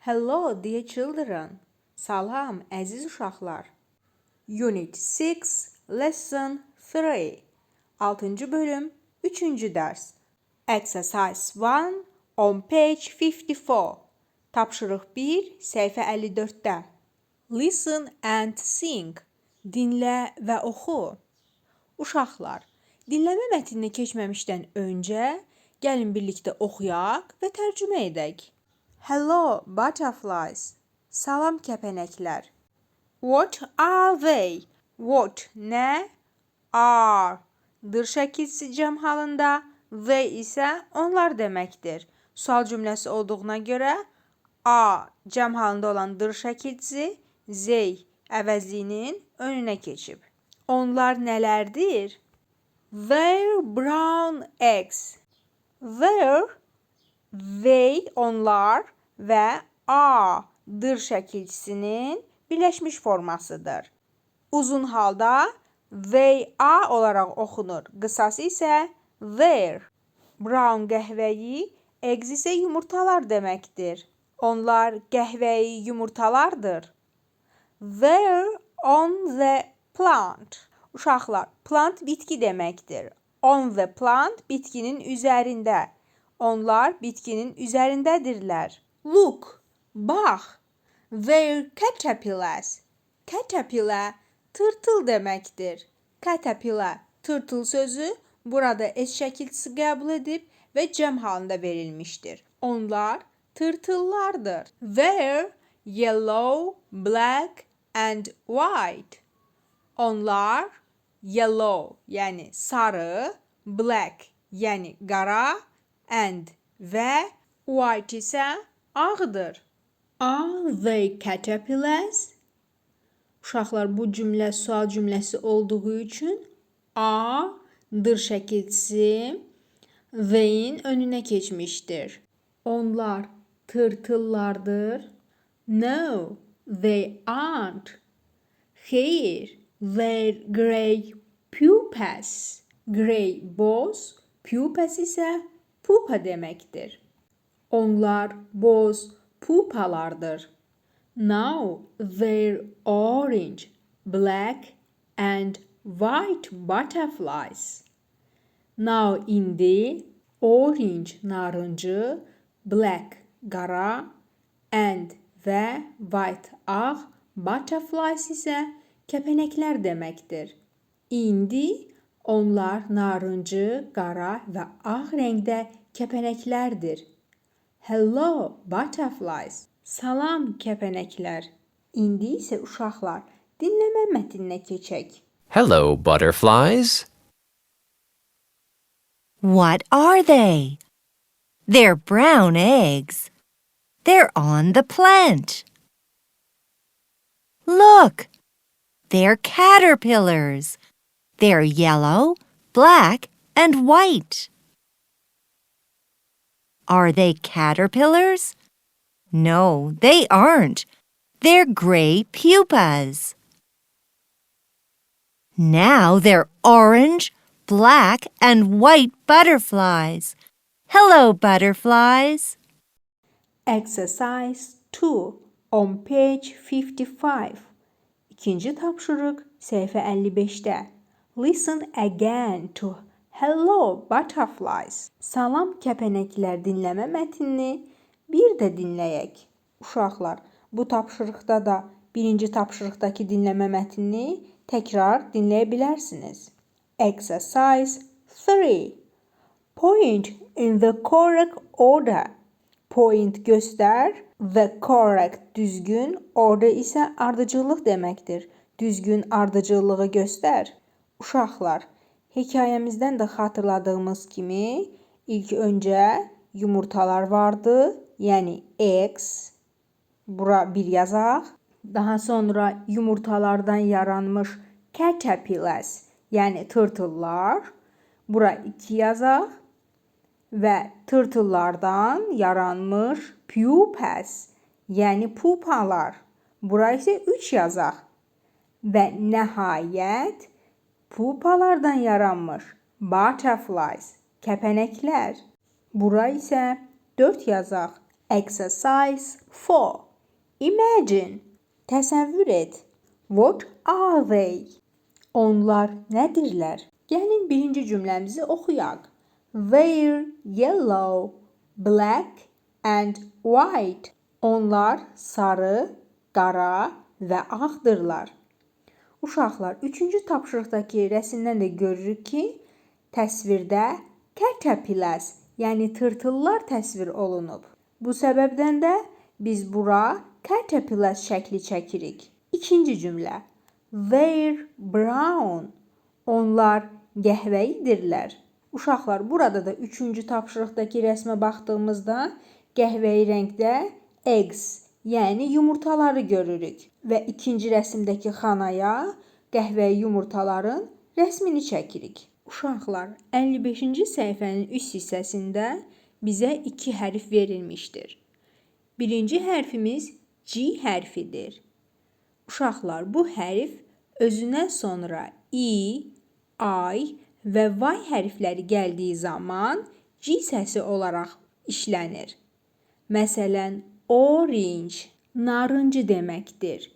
Hello, dear children. Salam, əziz uşaqlar. Unit 6, Lesson 3. 6-cı bölüm, 3-cü dərs. Exercise 1 on page 54. Tapşırıq 1, səhifə 54-də. Listen and sing. Dinlə və oxu. Uşaqlar, dinləmə mətninə keçməmişdən öncə gəlin birlikdə oxuyaq və tərcümə edək. Hello, butterflies. Salam kəpənəklər. What are they? What nə? Are. Dır şəkilsi cəm halında. They isə onlar deməkdir. Sual cümləsi olduğuna görə a cəm halında olan dır şəkilsi they əvəzliyinin önünə keçib. Onlar nələrdir? They're brown eggs. They onlar və a dır şəkilçisinin birləşmiş formasıdır. Uzun halda they are olaraq oxunur. Qısası isə their. Brown qəhvəyi, eggs isə yumurtalar deməkdir. Onlar qəhvəyi yumurtalardır. They're on the plant. Uşaqlar, plant bitki deməkdir. On the plant bitkinin üzərində. Onlar bitkinin üzərindədirlər. Look, bax. They're caterpillars. Caterpillar tırtıl deməkdir. Caterpillar tırtıl sözü burada es şəkilçisi qəbul edib və cəm halında verilmişdir. Onlar tırtıllardır. They're yellow, black and white. Onlar yellow, yəni sarı, black, yəni qara and və white isə ağdır. Are they caterpillars? Uşaqlar, bu cümlə sual cümləsi olduğu üçün a dır şəkilçisi they'in önünə keçmişdir. Onlar tırtıllardır. No, they aren't. Hayır, they're grey pupas. Grey boz, pupas isə pupa deməkdir. Onlar boz pupalardır. Now they're orange, black and white butterflies. Now indi orange narıncı, black qara and və white ağ butterflies isə kəpənəklər deməkdir. İndi onlar narıncı, qara və ağ rəngdə kəpənəklərdir. Hello, butterflies. Salam, kəpənəklər. İndi isə uşaqlar, dinləmə mətninə keçək. Hello, butterflies. What are they? They're brown eggs. They're on the plant. Look, they're caterpillars. They're yellow, black, and white. Are they caterpillars? No, they aren't. They're gray pupas. Now they're orange, black, and white butterflies. Hello, butterflies. Exercise 2 on page 55. İkinci tapşırıq səhifə 55-də. Listen again to Hello, butterflies. Salam, kəpənəklər dinləmə mətnini bir də dinləyək. Uşaqlar, bu tapşırıqda da birinci tapşırıqdakı dinləmə mətnini təkrar dinləyə bilərsiniz. Exercise 3. Point in the correct order. Point göstər, the correct düzgün, order isə ardıcıllıq deməkdir. Düzgün ardıcıllığı göstər. Uşaqlar, hekayəmizdən də xatırladığımız kimi ilk öncə yumurtalar vardı, yəni eggs. Bura bir yazaq. Daha sonra yumurtalardan yaranmış caterpillars, yəni tırtıllar. Bura 2 yazaq. Və tırtıllardan yaranmış pupas, yəni pupalar. Bura isə 3 yazaq. Və nəhayət pupalardan yaranmış butterflies, kəpənəklər. Bura isə 4 yazaq. Exercise 4. Imagine. Təsəvvür et. What are they? Onlar nədirlər? Gəlin birinci cümləmizi oxuyaq. They're yellow, black and white. Onlar sarı, qara və ağdırlar. Uşaqlar, üçüncü tapşırıqdakı rəsmdən də görürük ki, təsvirdə caterpillars, yəni tırtıllar təsvir olunub. Bu səbəbdən də biz bura caterpillars şəkli çəkirik. İkinci cümlə. They're brown. Onlar qəhvəyidirlər. Uşaqlar, burada da üçüncü tapşırıqdakı rəsmə baxdığımızda qəhvəyi rəngdə eggs, yəni yumurtaları görürük. Və ikinci rəsmdəki xanaya qəhvəyi yumurtaların rəsmini çəkirik. Uşaqlar, 55-ci səhifənin üst hissəsində bizə 2 hərf verilmişdir. Birinci hərfimiz G hərfidir. Uşaqlar, bu hərf özündən sonra I, və Y hərfləri gəldiyi zaman G səsi olaraq işlənir. Məsələn, orange, narıncı deməkdir.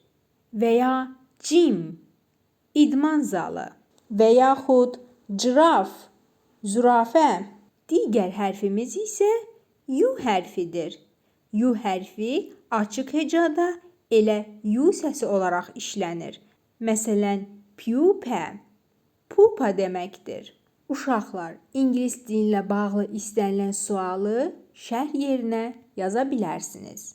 Və ya gym, idman zalı. Və yaxud giraffe, zürafə. Digər hərfimiz isə U hərfidir. U hərfi açıq hecada elə U səsi olaraq işlənir. Məsələn, pupa deməkdir. Uşaqlar, ingilis dilinlə bağlı istənilən sualı şərh yerinə yaza bilərsiniz.